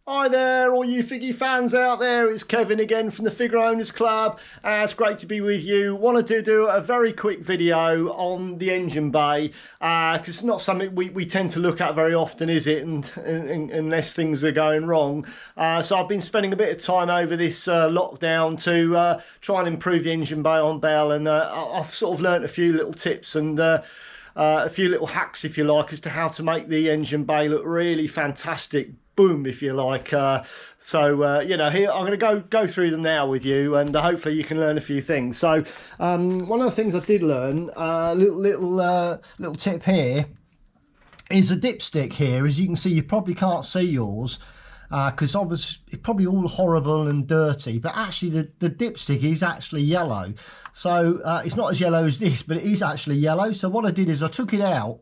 Hi there, all you Figgy fans out there. It's Kevin again from the Figure Owners Club. It's great to be with you. Wanted to do a very quick video on the engine bay because it's not something we tend to look at very often, is it? And unless things are going wrong. So I've been spending a bit of time over this lockdown to try and improve the engine bay on Bell, and I've sort of learnt a few little tips and a few little hacks, if you like, as to how to make the engine bay look really fantastic. Boom, if you like. You know, here I'm going to go through them now with you, and hopefully you can learn a few things. So one of the things I did learn, little tip here, is a dipstick here. As you can see, you probably can't see yours because obviously it's probably all horrible and dirty, but actually the dipstick is actually yellow. So it's not as yellow as this, but it is actually yellow. So what I did is I took it out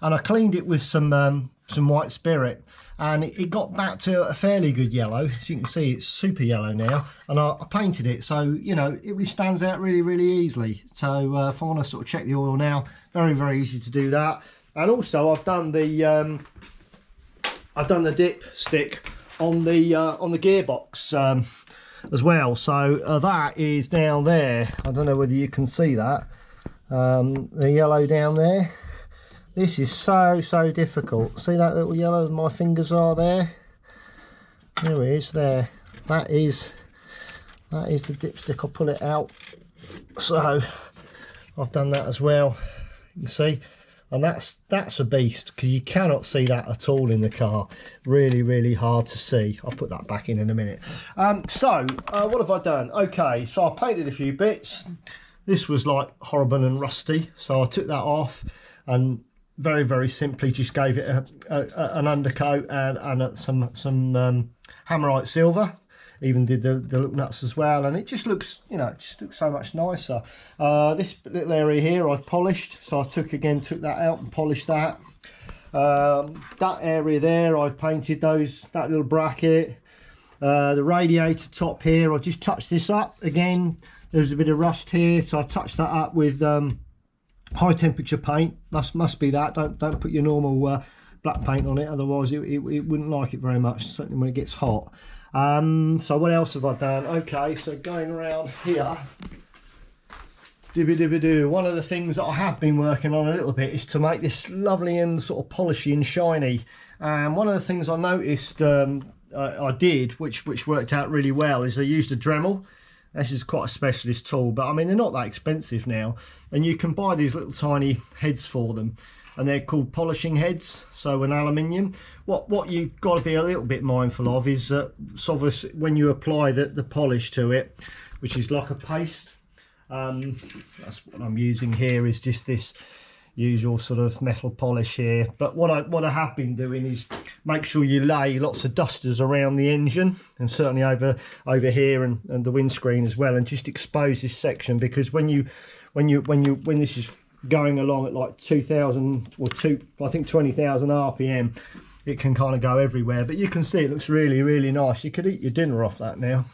and I cleaned it with some white spirit, and it got back to a fairly good yellow. As you can see, it's super yellow now, and I painted it, so you know it really stands out really easily. So if I want to sort of check the oil now, very easy to do that. And also I've done the dipstick on the gearbox as well. So that is down there. I don't know whether you can see that, the yellow down there. This is so difficult. See that little yellow my fingers are there? There it is there. That is the dipstick. I'll pull it out. So I've done that as well. You can see. And that's a beast, because you cannot see that at all in the car. Really hard to see. I'll put that back in a minute. What have I done? Okay, so I painted a few bits. This was like horrible and rusty, so I took that off and very simply just gave it an undercoat and some hammerite silver. Even did the look nuts as well, and it just looks, you know, it just looks so much nicer. This little area here I've polished, so I took that out and polished that. That area there I've painted that little bracket. The radiator top here, I just touched this up again. There's a bit of rust here, so I touched that up with high temperature paint. Must be that. Don't put your normal black paint on it, otherwise it wouldn't like it very much, certainly when it gets hot. So what else have I done? Okay, so going around here, one of the things that I have been working on a little bit is to make this lovely and sort of polishy and shiny. And one of the things I noticed I did, which worked out really well, is I used a Dremel. This is quite a specialist tool, but I mean, they're not that expensive now, and you can buy these little tiny heads for them, and they're called polishing heads, so an aluminium. What you've got to be a little bit mindful of is that obviously when you apply the polish to it, which is like a paste, that's what I'm using here, is just this usual sort of metal polish here. But what I have been doing is make sure you lay lots of dusters around the engine, and certainly over here and the windscreen as well, and just expose this section, because when this is going along at like 2000 or I think 20,000 RPM, it can kind of go everywhere. But you can see it looks really nice. You could eat your dinner off that now.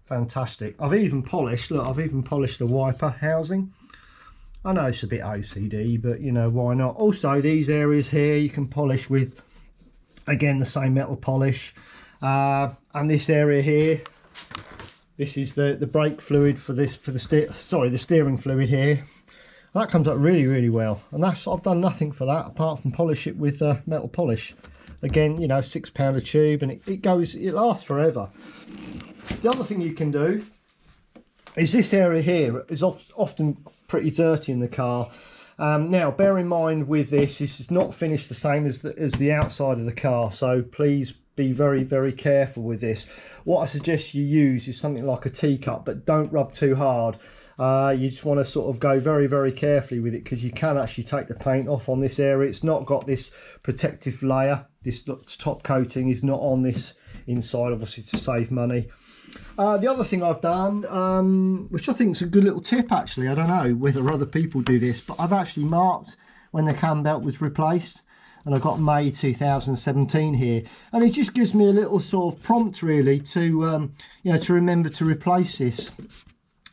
Fantastic. I've even polished the wiper housing. I know it's a bit OCD, but you know, why not? Also, these areas here you can polish with, again, the same metal polish. And this area here, this is the brake fluid for the steering fluid here. That comes up really well, and I've done nothing for that apart from polish it with metal polish. Again, you know, £6 a tube, and it lasts forever. The other thing you can do is this area here is often pretty dirty in the car. Now, bear in mind with this is not finished the same as the outside of the car, so please be very careful with this. What I suggest you use is something like a teacup, but don't rub too hard. You just want to sort of go very carefully with it, because you can actually take the paint off on this area. It's not got this protective layer. This top coating is not on this inside, obviously, to save money. The other thing I've done, which I think is a good little tip actually, I don't know whether other people do this, but I've actually marked when the cam belt was replaced, and I've got May 2017 here, and it just gives me a little sort of prompt really to you know, to remember to replace this.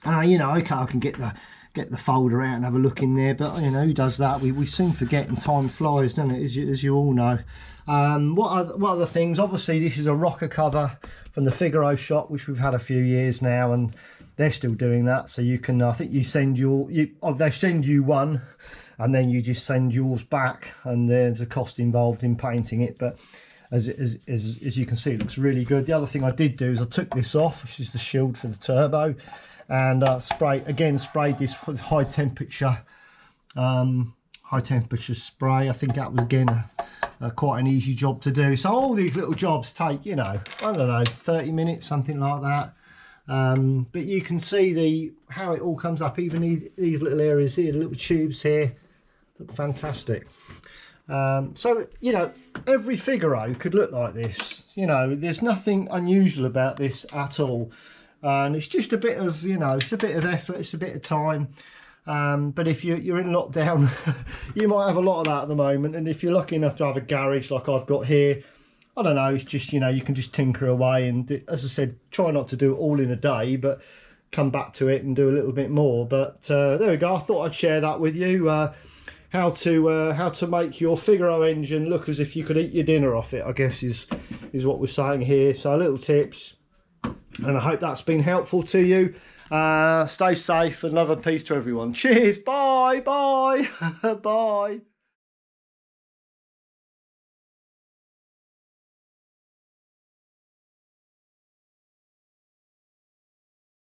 You know, okay, I can get the folder out and have a look in there, but you know, who does that? We soon forget, and time flies, doesn't it, as you all know. What other things? Obviously, this is a rocker cover from the Figaro shop, which we've had a few years now, and they're still doing that. So you can, I think you send they send you one, and then you just send yours back, and there's a cost involved in painting it. But as you can see, it looks really good. The other thing I did do is I took this off, which is the shield for the turbo, and sprayed this with high temperature spray. I think that was again quite an easy job to do. So all these little jobs take, you know, I don't know, 30 minutes, something like that. But you can see how it all comes up. Even these little areas here, the little tubes here, look fantastic. So, you know, every Figaro could look like this. You know, there's nothing unusual about this at all. And it's just a bit of, you know, it's a bit of effort, it's a bit of time. But if you're in lockdown, you might have a lot of that at the moment. And if you're lucky enough to have a garage like I've got here, I don't know, it's just, you know, you can just tinker away. And as I said, try not to do it all in a day, but come back to it and do a little bit more. But there we go. I thought I'd share that with you. How to make your Figaro engine look as if you could eat your dinner off it, I guess is what we're saying here. So little tips, and I hope that's been helpful to you. Stay safe and love and peace to everyone. Cheers. Bye. Bye. Bye.